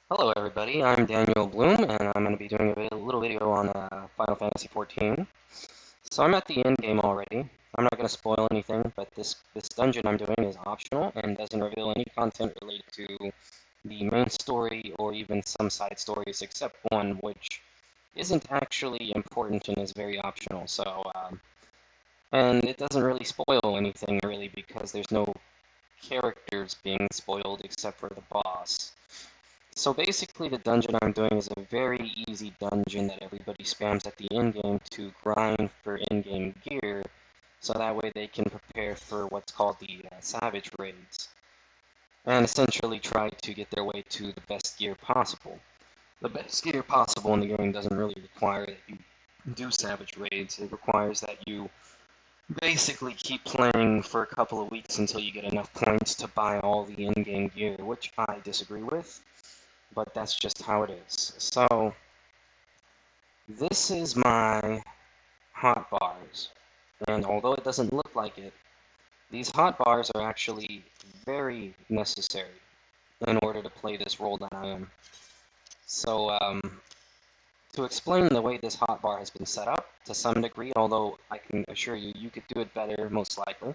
Hello everybody, I'm Daniel Bloom, and I'm going to be doing a little video on Final Fantasy XIV. So I'm at the end game already. I'm not going to spoil anything, but this dungeon I'm doing is optional and doesn't reveal any content related to the main story or even some side stories except one which isn't actually important and is very optional. And it doesn't really spoil anything really because there's no characters being spoiled except for the boss. So basically the dungeon I'm doing is a very easy dungeon that everybody spams at the end game to grind for in-game gear, so that way they can prepare for what's called the Savage Raids, and essentially try to get their way to the best gear possible. The best gear possible in the game doesn't really require that you do Savage Raids, it requires that you basically keep playing for a couple of weeks until you get enough points to buy all the in-game gear, which I disagree with, but that's just how it is. So, this is my hot bars, and although it doesn't look like it, these hot bars are actually very necessary in order to play this role that I am. So, to explain the way this hot bar has been set up, to some degree, although I can assure you, you could do it better, most likely,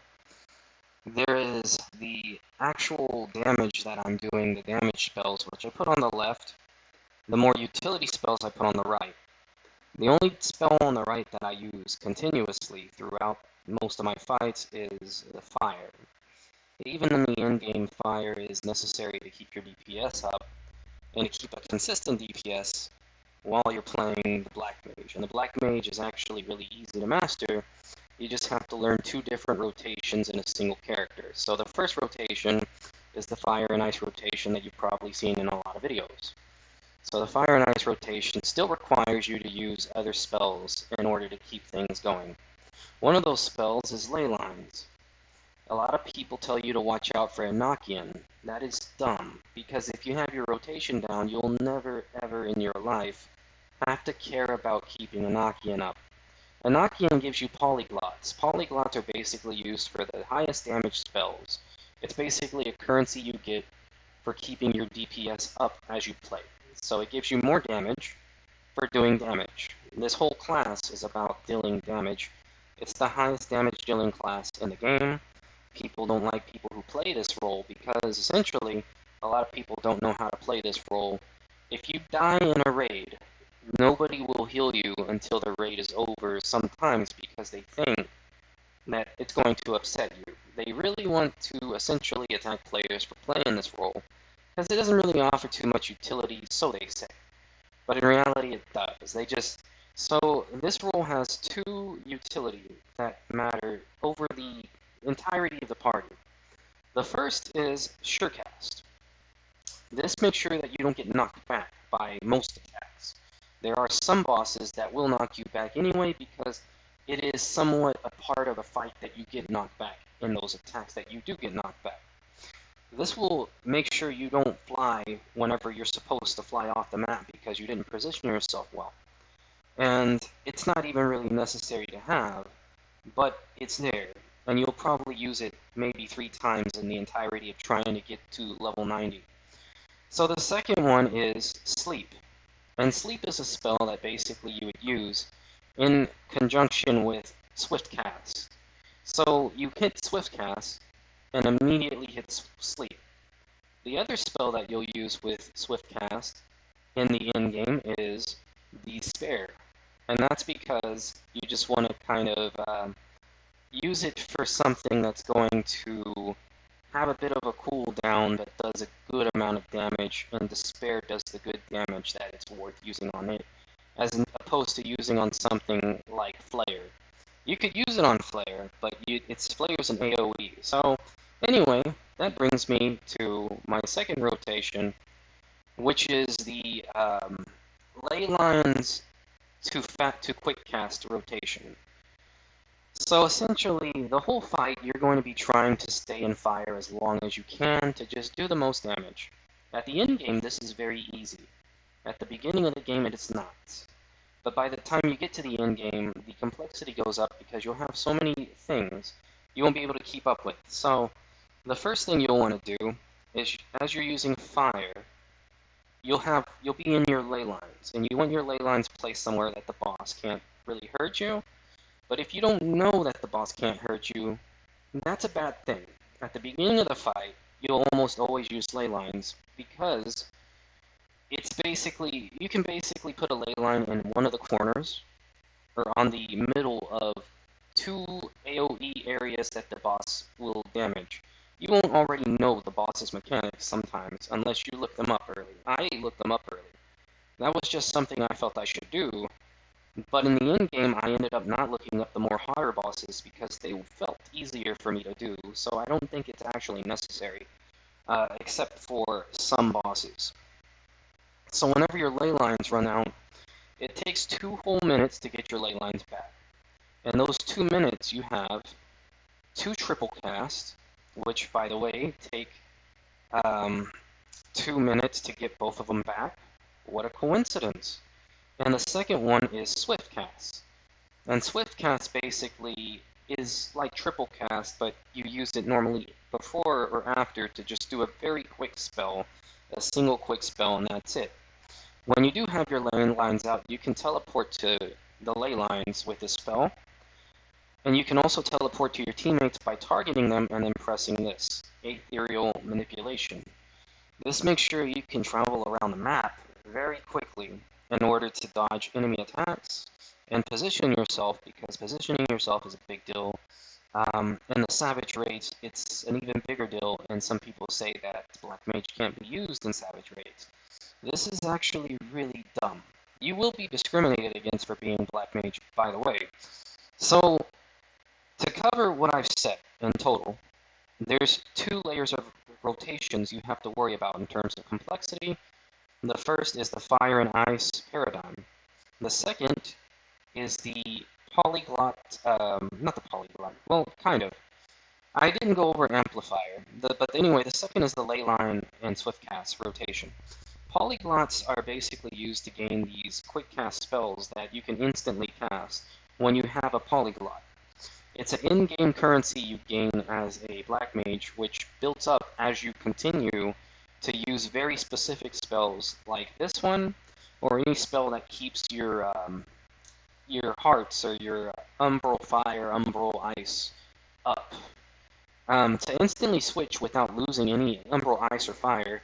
there is the actual damage that I'm doing, the damage spells, which I put on the left, the more utility spells I put on the right. The only spell on the right that I use continuously throughout most of my fights is the fire. Even in the endgame, fire is necessary to keep your DPS up and to keep a consistent DPS while you're playing the Black Mage. And the Black Mage is actually really easy to master. You just have to learn two different rotations in a single character. So the first rotation is the Fire and Ice rotation that you've probably seen in a lot of videos. So the Fire and Ice rotation still requires you to use other spells in order to keep things going. One of those spells is Ley Lines. A lot of people tell you to watch out for Enochian. That is dumb, because if you have your rotation down, you'll never ever in your life have to care about keeping Enochian up. Enochian gives you polyglots. Polyglots are basically used for the highest damage spells. It's basically a currency you get for keeping your DPS up as you play. So it gives you more damage for doing damage. This whole class is about dealing damage. It's the highest damage dealing class in the game. People don't like people who play this role because essentially a lot of people don't know how to play this role. If you die in a raid, nobody will heal you until the raid is over sometimes because they think that it's going to upset you. They really want to essentially attack players for playing this role because it doesn't really offer too much utility, so they say. But in reality, it does. So this role has two utility that matter over the entirety of the party. The first is Surecast. This makes sure that you don't get knocked back by most attacks. There are some bosses that will knock you back anyway because it is somewhat a part of the fight that you get knocked back in those attacks that you do get knocked back. This will make sure you don't fly whenever you're supposed to fly off the map because you didn't position yourself well. And it's not even really necessary to have, but it's there, and you'll probably use it maybe 3 times in the entirety of trying to get to level 90. So the second one is Sleep. And Sleep is a spell that basically you would use in conjunction with Swift Cast. So you hit Swift Cast and immediately hit Sleep. The other spell that you'll use with Swift Cast in the end game is the Spare. And that's because you just want to kind of use it for something that's going to have a bit of a cooldown that does a good amount of damage, and Despair does the good damage that it's worth using on it, as opposed to using on something like Flare. You could use it on Flare, but its Flare's an AoE. So, anyway, that brings me to my second rotation, which is the Ley Lines to Quick Cast rotation. So essentially, the whole fight, you're going to be trying to stay in fire as long as you can to just do the most damage. At the end game, this is very easy. At the beginning of the game, it is not. But by the time you get to the end game, the complexity goes up because you'll have so many things you won't be able to keep up with. So the first thing you'll want to do is, as you're using fire, you'll be in your ley lines, and you want your ley lines placed somewhere that the boss can't really hurt you. But if you don't know that the boss can't hurt you, that's a bad thing. At the beginning of the fight, you'll almost always use ley lines because you can basically put a ley line in one of the corners or on the middle of two AoE areas that the boss will damage. You won't already know the boss's mechanics sometimes unless you look them up early. I looked them up early. That was just something I felt I should do, but in the end game I ended up not looking up the more harder bosses because they felt easier for me to do, so I don't think it's actually necessary, except for some bosses. So whenever your ley lines run out, it takes 2 whole minutes to get your ley lines back. In those 2 minutes, you have 2 triple casts, which, by the way, take 2 minutes to get both of them back. What a coincidence. And the second one is swift cast. And swift cast basically is like triple cast, but you use it normally before or after to just do a very quick spell, a single quick spell, and that's it. When you do have your ley lines out, you can teleport to the ley lines with this spell, and you can also teleport to your teammates by targeting them and then pressing this, Ethereal Manipulation. This makes sure you can travel around the map very quickly in order to dodge enemy attacks and position yourself, because positioning yourself is a big deal. In the Savage raids, it's an even bigger deal, and some people say that Black Mage can't be used in Savage raids. This is actually really dumb. You will be discriminated against for being Black Mage, by the way. So, to cover what I've said in total, there's 2 layers of rotations you have to worry about in terms of complexity. The first is the Fire and Ice paradigm. The second is the polyglot, not the polyglot, well, kind of. I didn't go over Amplifier, but anyway, the second is the ley line and swift cast rotation. Polyglots are basically used to gain these quick cast spells that you can instantly cast when you have a polyglot. It's an in-game currency you gain as a Black Mage, which builds up as you continue to use very specific spells like this one, or any spell that keeps your hearts or your Umbral Fire, Umbral Ice up. To instantly switch without losing any Umbral Ice or Fire,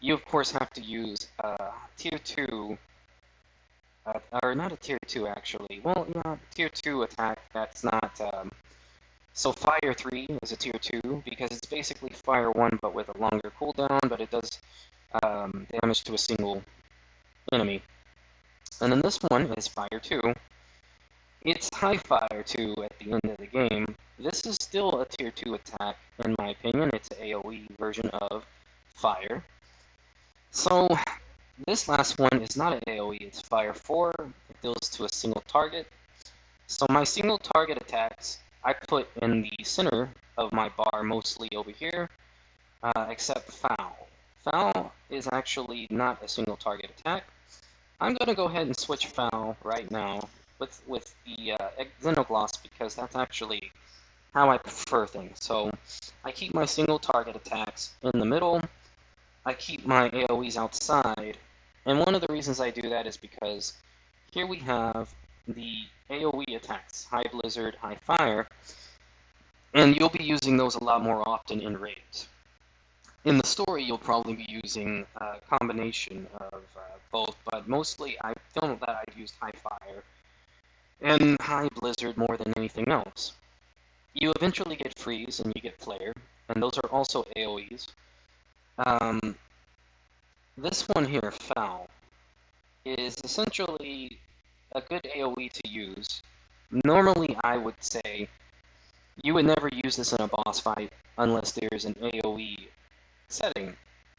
you of course have to use Tier 2, or not a Tier 2 actually, well, yeah, Tier 2 attack that's not, so Fire 3 is a Tier 2, because it's basically Fire 1 but with a longer cooldown, but it does damage to a single enemy. And then this one is Fire 2. It's High Fire 2 at the end of the game. This is still a Tier 2 attack, in my opinion. It's an AoE version of Fire. So, this last one is not an AoE, it's Fire 4. It deals to a single target. So my single target attacks, I put in the center of my bar, mostly over here, except Foul. Foul is actually not a single target attack. I'm going to go ahead and switch Foul right now with the Xenogloss, because that's actually how I prefer things. So I keep my single target attacks in the middle, I keep my AoEs outside, and one of the reasons I do that is because here we have the AoE attacks, High Blizzard, High Fire, and you'll be using those a lot more often in raids. In the story, you'll probably be using a combination of both, but mostly I feel that I've used High Fire and High Blizzard more than anything else. You eventually get Freeze and you get Flare, and those are also AoEs. This one here, Foul, is essentially a good AoE to use. Normally, I would say you would never use this in a boss fight unless there's an AoE setting.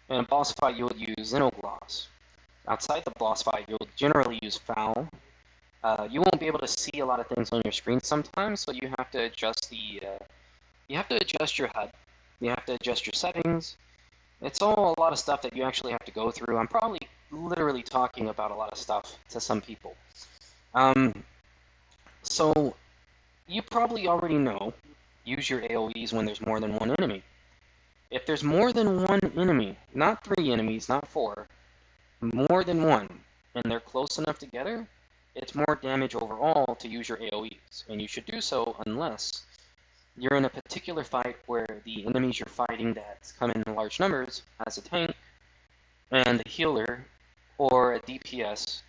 In a boss fight, you would use Xenogloss. Outside the boss fight, you'll generally use Foul. You won't be able to see a lot of things on your screen sometimes, so you have to adjust the. You have to adjust your HUD. You have to adjust your settings. It's all a lot of stuff that you actually have to go through. I'm probably literally talking about a lot of stuff to some people. So you probably already know, use your AoEs when there's more than one enemy. If there's more than one enemy, not 3 enemies, not 4, more than one, and they're close enough together, it's more damage overall to use your AoEs, and you should do so unless you're in a particular fight where the enemies you're fighting that come in large numbers as a tank and the healer or a DPS.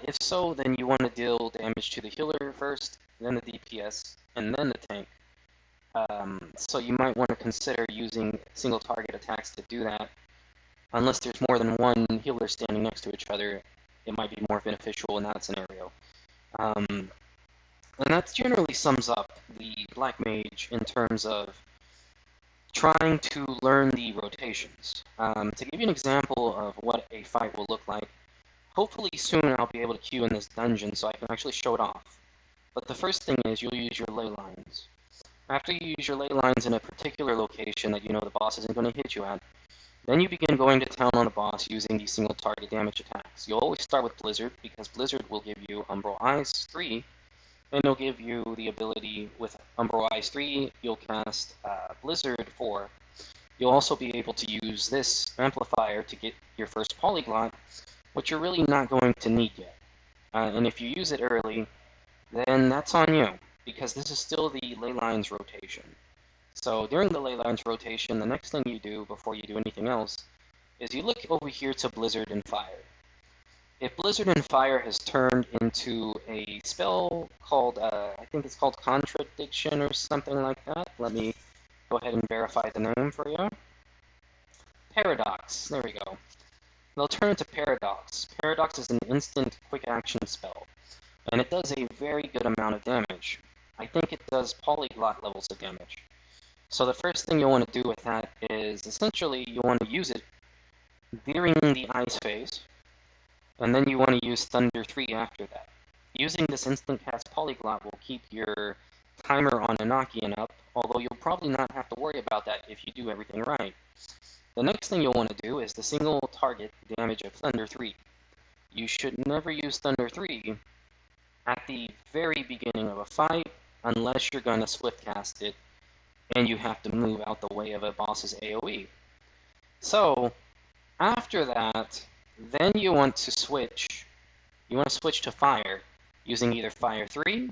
If so, then you want to deal damage to the healer first, then the DPS, and then the tank. So you might want to consider using single target attacks to do that. Unless there's more than one healer standing next to each other, it might be more beneficial in that scenario. And that generally sums up the Black Mage in terms of trying to learn the rotations. To give you an example of what a fight will look like, hopefully soon I'll be able to queue in this dungeon so I can actually show it off. But the first thing is you'll use your ley lines. After you use your ley lines in a particular location that you know the boss isn't going to hit you at, then you begin going to town on the boss using these single target damage attacks. You'll always start with Blizzard, because Blizzard will give you Umbral Eyes 3, and it'll give you the ability with Umbral Eyes 3, you'll cast Blizzard 4. You'll also be able to use this amplifier to get your first Polyglot, which you're really not going to need yet. And if you use it early, then that's on you, because this is still the ley lines rotation. So during the ley lines rotation, the next thing you do before you do anything else is you look over here to Blizzard and Fire. If Blizzard and Fire has turned into a spell called, I think it's called Contradiction or something like that. Let me go ahead and verify the name for you. Paradox, there we go. They'll turn into Paradox. Paradox is an instant quick action spell, and it does a very good amount of damage. I think it does polyglot levels of damage. So the first thing you'll want to do with that is essentially you want to use it during the ice phase, and then you want to use Thunder 3 after that. Using this instant cast polyglot will keep your timer on Enochian up, although you'll probably not have to worry about that if you do everything right. The next thing you'll want to do is the single target damage of Thunder 3. You should never use Thunder 3 at the very beginning of a fight unless you're going to swift cast it and you have to move out the way of a boss's AoE. So, after that, then you want to switch to Fire, using either Fire 3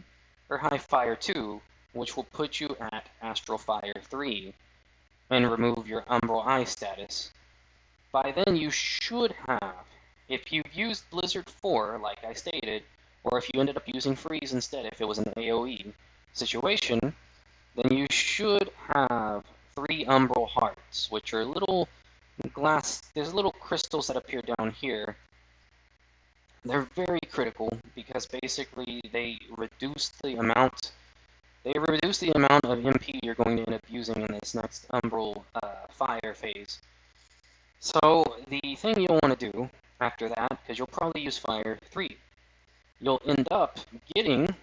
or High Fire 2, which will put you at Astral Fire 3, and remove your Umbral Eye status. By then you should have, if you used Blizzard 4, like I stated, or if you ended up using Freeze instead if it was an AoE situation, then you should have 3 Umbral Hearts, which are little there's little crystals that appear down here. They're very critical because basically they reduce the amount of MP you're going to end up using in this next Umbral Fire phase. So the thing you'll want to do after that, because you'll probably use Fire 3, you'll end up getting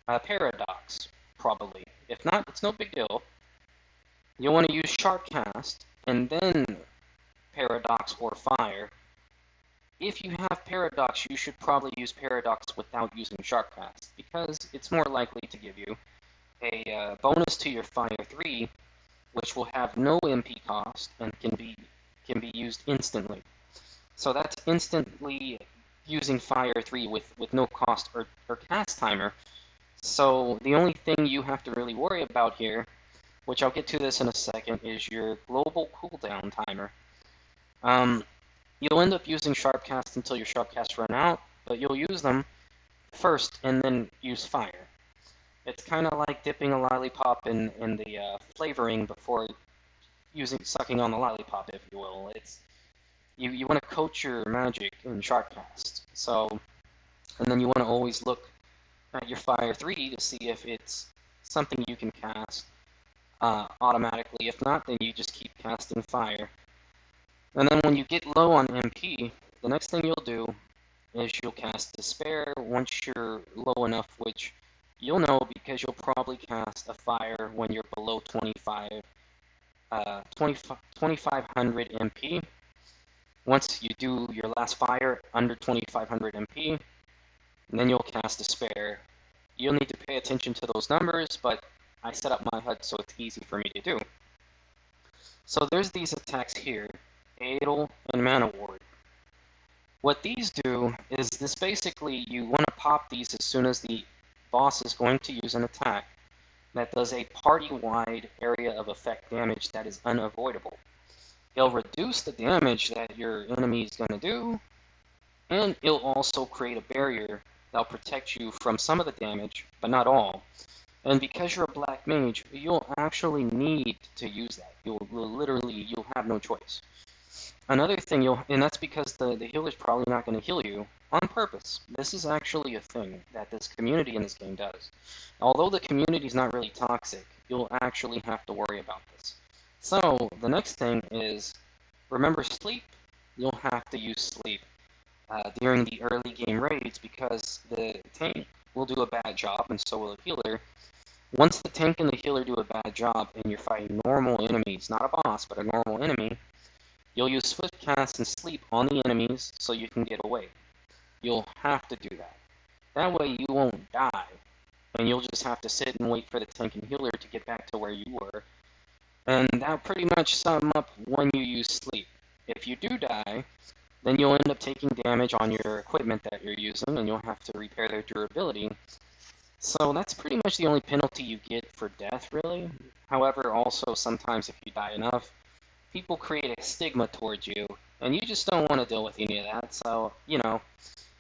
a Paradox, probably. If not, it's no big deal. You'll want to use Sharp Cast, and then Paradox or Fire. If you have Paradox, you should probably use Paradox without using Sharp Cast, because it's more likely to give you a bonus to your Fire 3, which will have no MP cost and can be used instantly. So that's instantly using Fire 3 with no cost or cast timer. So the only thing you have to really worry about here, which I'll get to this in a second, is your global cooldown timer. You'll end up using Sharp Cast until your Sharp Casts run out, but you'll use them first and then use Fire. It's kind of like dipping a lollipop in the flavoring before sucking on the lollipop, if you will. You want to coat your magic in Sharp Cast. So, and then you want to always look at your Fire 3 to see if it's something you can cast automatically. If not, then you just keep casting Fire. And then when you get low on MP, the next thing you'll do is you'll cast Despair once you're low enough, which you'll know because you'll probably cast a Fire when you're below 2500 MP. Once you do your last Fire under 2500 MP, and then you'll cast Despair. You'll need to pay attention to those numbers, but I set up my HUD so it's easy for me to do. So there's these attacks here, Adel and Mana Ward. What these do is this basically, you want to pop these as soon as the boss is going to use an attack that does a party-wide area of effect damage that is unavoidable. It'll reduce the damage that your enemy is going to do, and it'll also create a barrier that'll protect you from some of the damage, but not all. And because you're a black mage, you'll actually need to use that. You'll have no choice. Another thing and that's because the healer's probably not going to heal you on purpose. This is actually a thing that this community in this game does. Although the community is not really toxic, you'll actually have to worry about this. So the next thing is, remember sleep. You'll have to use sleep during the early game raids because the tank will do a bad job, and so will the healer. Once the tank and the healer do a bad job and you're fighting normal enemies, not a boss, but a normal enemy, you'll use Swift Cast and Sleep on the enemies so you can get away. You'll have to do that. That way you won't die, and you'll just have to sit and wait for the tank and healer to get back to where you were. And that pretty much sum up when you use Sleep. If you do die, then you'll end up taking damage on your equipment that you're using, and you'll have to repair their durability. So that's pretty much the only penalty you get for death, really. However, also sometimes if you die enough, people create a stigma towards you, and you just don't want to deal with any of that. So,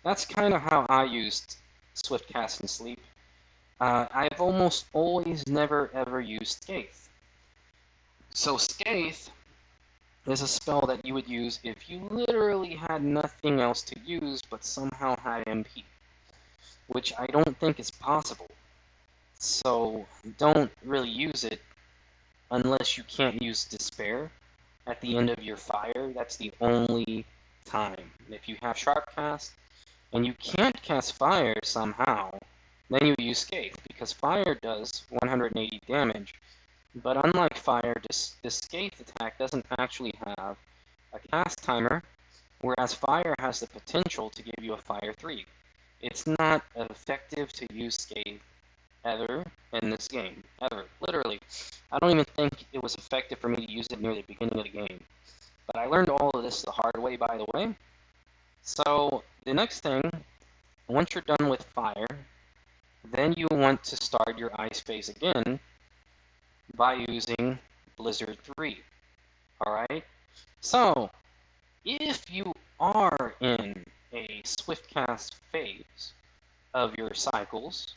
that's kind of how I used Swift Cast and Sleep. I've almost always never ever used Scathe. So Scathe is a spell that you would use if you literally had nothing else to use but somehow had MP, which I don't think is possible. So don't really use it unless you can't use Despair at the end of your fire. That's the only time. If you have Sharp Cast and you can't cast Fire somehow, then you use Scathe, because Fire does 180 damage. But unlike Fire, this Scathe attack doesn't actually have a cast timer, whereas Fire has the potential to give you a Fire 3. It's not effective to use Scathe ever in this game. Ever. Literally. I don't even think it was effective for me to use it near the beginning of the game. But I learned all of this the hard way, by the way. So, the next thing, once you're done with Fire, then you want to start your Ice phase again by using Blizzard 3. Alright? So, if you are in a Swiftcast phase of your cycles,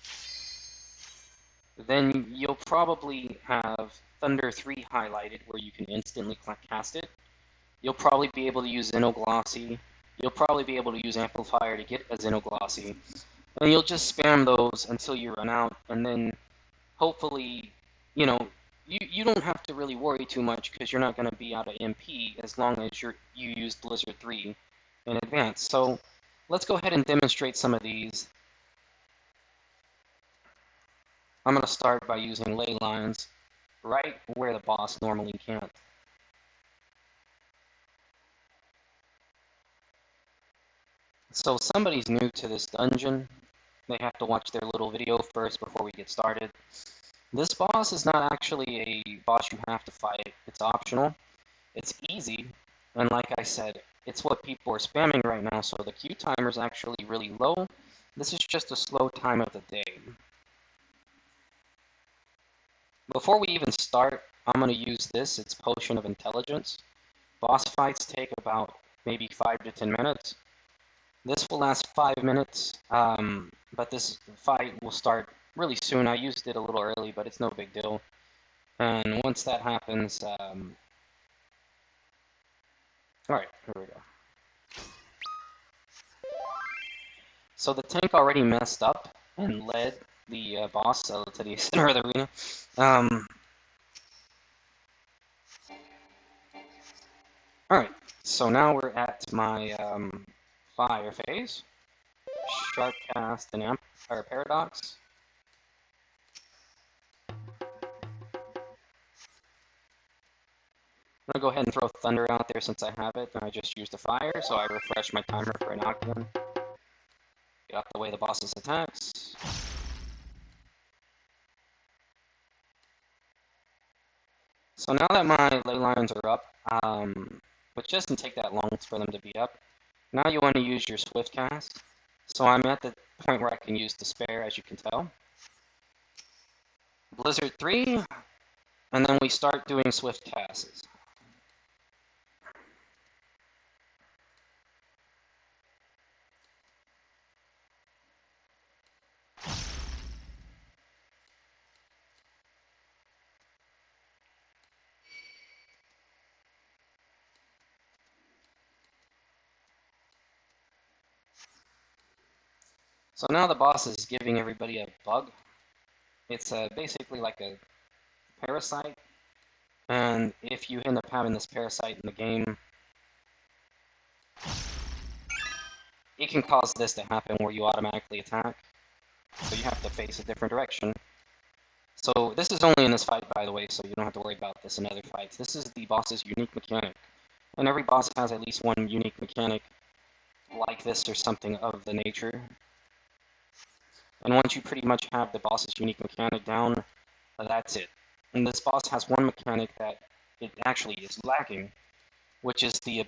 then you'll probably have Thunder 3 highlighted where you can instantly cast it. You'll probably be able to use Xenoglossy. You'll probably be able to use Amplifier to get a Xenoglossy. And you'll just spam those until you run out, and then hopefully, you don't have to really worry too much because you're not going to be out of MP as long as you use Blizzard 3 in advance. So let's go ahead and demonstrate some of these. I'm going to start by using ley lines right where the boss normally can't. So somebody's new to this dungeon. They have to watch their little video first before we get started. This boss is not actually a boss you have to fight. It's optional. It's easy. And like I said, it's what people are spamming right now, so the Q timer is actually really low. This is just a slow time of the day. Before we even start, I'm going to use this. It's Potion of Intelligence. Boss fights take about maybe 5 to 10 minutes. This will last 5 minutes, but this fight will start really soon. I used it a little early, but it's no big deal. And once that happens, alright, here we go. So the tank already messed up and led the boss to the center of the arena. Alright, so now we're at my Fire phase. Sharp Cast and Paradox. I'm going to go ahead and throw Thunder out there since I have it, and I just used a Fire, so I refresh my timer for an knockdown. Get out the way of the boss's attacks. So now that my ley lines are up, which doesn't take that long for them to be up, Now you want to use your swift cast. So I'm at the point where I can use Despair, as you can tell. Blizzard 3, and then we start doing swift casts. So now the boss is giving everybody a bug. It's basically like a parasite, and if you end up having this parasite in the game, it can cause this to happen where you automatically attack, so you have to face a different direction. So this is only in this fight, by the way, so you don't have to worry about this in other fights. This is the boss's unique mechanic, and every boss has at least one unique mechanic like this or something of the nature. And once you pretty much have the boss's unique mechanic down, that's it. And this boss has one mechanic that it actually is lacking, which is the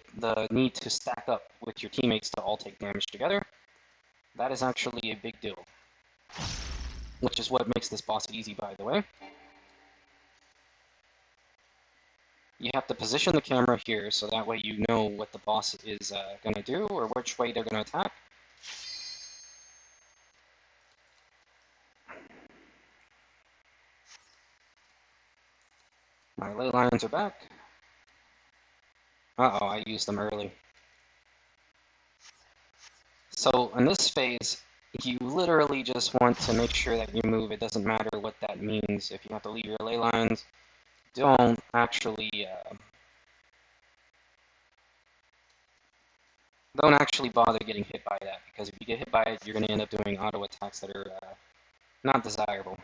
need to stack up with your teammates to all take damage together. That is actually a big deal, which is what makes this boss easy, by the way. You have to position the camera here so that way you know what the boss is going to do or which way they're going to attack. My ley lines are back. Uh-oh, I used them early. So in this phase, you literally just want to make sure that you move. It doesn't matter what that means. If you have to leave your ley lines, don't actually bother getting hit by that, because if you get hit by it, you're going to end up doing auto attacks that are not desirable.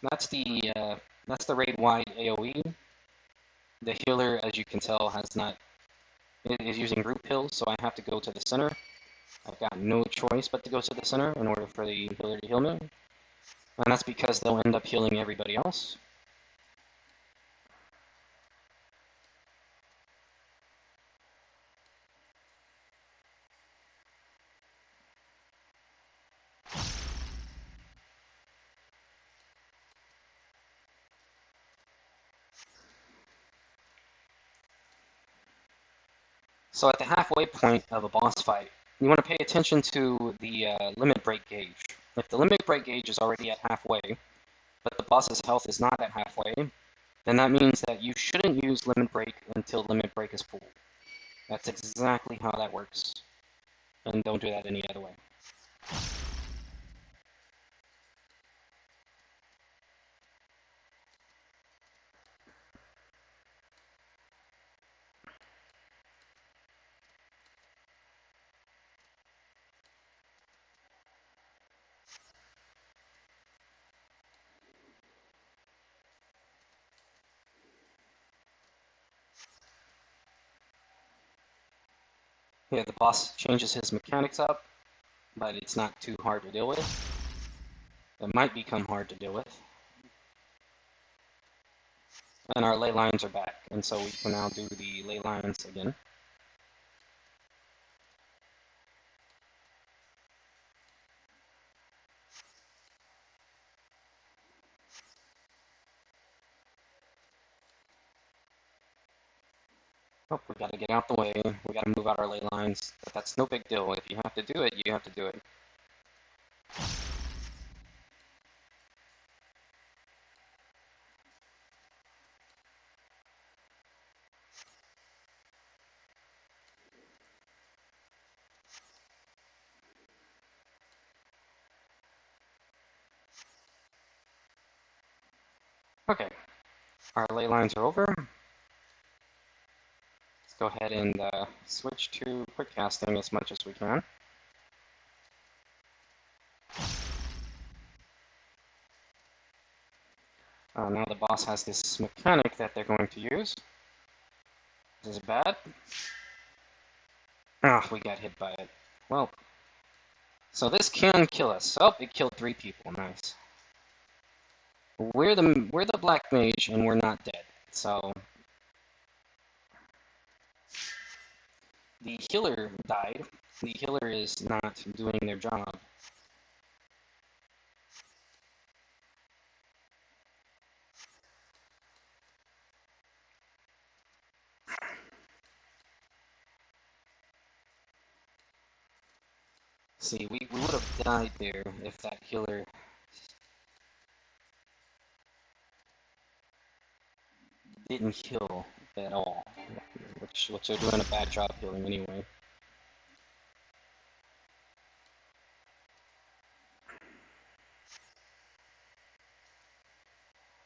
That's the raid-wide AoE. The healer, as you can tell, is using group heals, so I have to go to the center. I've got no choice but to go to the center in order for the healer to heal me. And that's because they'll end up healing everybody else. So at the halfway point of a boss fight, you want to pay attention to the limit break gauge. If the limit break gauge is already at halfway, but the boss's health is not at halfway, then that means that you shouldn't use limit break until limit break is full. That's exactly how that works. And don't do that any other way. Yeah, the boss changes his mechanics up, but it's not too hard to deal with. It might become hard to deal with. And our ley lines are back, and so we can now do the ley lines again. Oh, we gotta get out the way. We gotta move out our ley lines. But that's no big deal. If you have to do it, you have to do it. Okay, our ley lines are over. Let's go ahead and switch to quick casting as much as we can. Now the boss has this mechanic that they're going to use. This is bad. Ah, we got hit by it. Well, so this can kill us. Oh, it killed 3 people. Nice. We're the black mage, and we're not dead. So the healer died. The healer is not doing their job. See, we would have died there if that healer didn't heal at all, which they're doing a bad job healing anyway.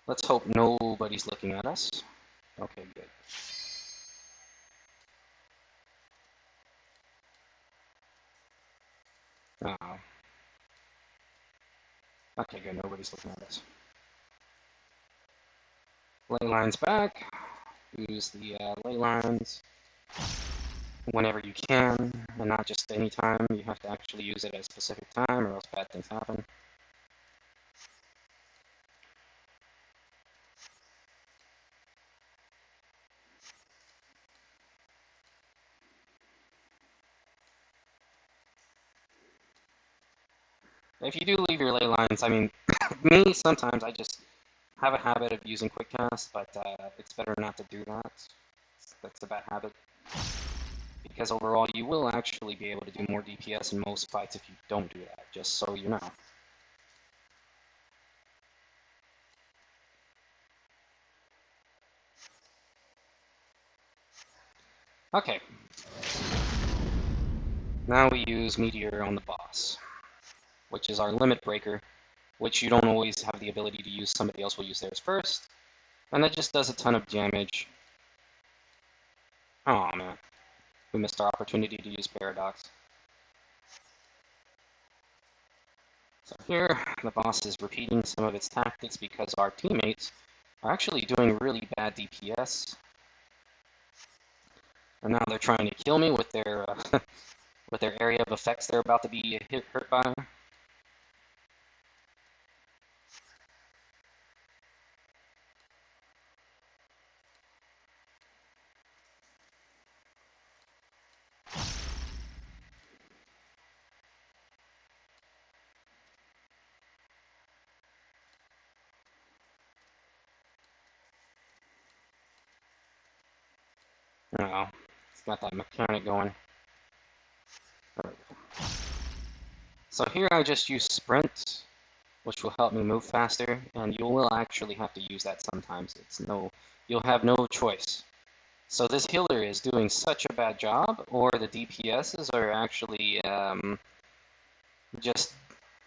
Let's hope nobody's looking at us. Okay, good. Oh. Okay, good. Nobody's looking at us. Ley lines back. Use the ley lines whenever you can, and not just any time. You have to actually use it at a specific time, or else bad things happen. If you do leave your ley lines, I mean, me, sometimes I just have a habit of using quick cast, but it's better not to do that. That's a bad habit. Because overall, you will actually be able to do more DPS in most fights if you don't do that, just so you know. Okay. Now we use Meteor on the boss, which is our limit breaker, which you don't always have the ability to use. Somebody else will use theirs first, and that just does a ton of damage. Oh man, we missed our opportunity to use Paradox. So here, the boss is repeating some of its tactics because our teammates are actually doing really bad DPS. And now they're trying to kill me with their with their area of effects they're about to be hurt by. Oh, it's got that mechanic going. So here I just use sprint, which will help me move faster, and you will actually have to use that sometimes. You'll have no choice. So this healer is doing such a bad job, or the DPSs are actually just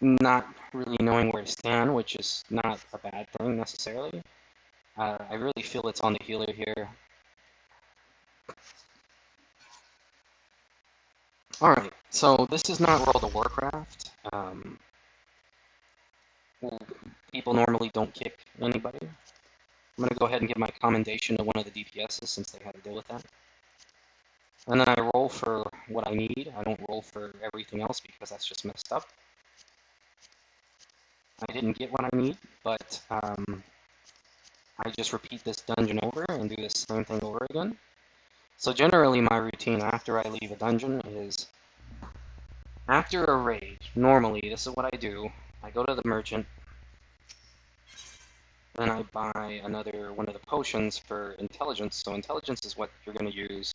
not really knowing where to stand, which is not a bad thing necessarily. I really feel it's on the healer here. Alright, so this is not World of Warcraft. People normally don't kick anybody. I'm going to go ahead and give my commendation to one of the DPSs since they had to deal with that. And then I roll for what I need. I don't roll for everything else because that's just messed up. I didn't get what I need, but I just repeat this dungeon over and do the same thing over again. So generally my routine after I leave a dungeon is, after a raid, normally this is what I do. I go to the merchant, then I buy another one of the potions for intelligence. So intelligence is what you're going to use.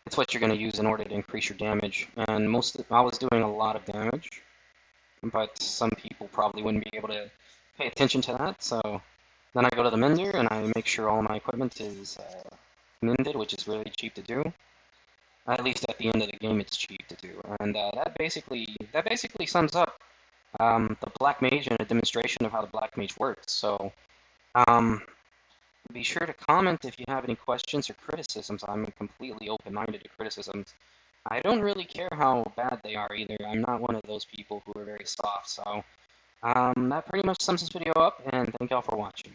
It's what you're going to use in order to increase your damage. And I was doing a lot of damage, but some people probably wouldn't be able to pay attention to that. So then I go to the mender and I make sure all my equipment is mended, which is really cheap to do. At least at the end of the game, it's cheap to do. And that basically sums up the Black Mage and a demonstration of how the Black Mage works. So be sure to comment if you have any questions or criticisms. I'm completely open-minded to criticisms. I don't really care how bad they are either. I'm not one of those people who are very soft. So that pretty much sums this video up, and thank y'all for watching.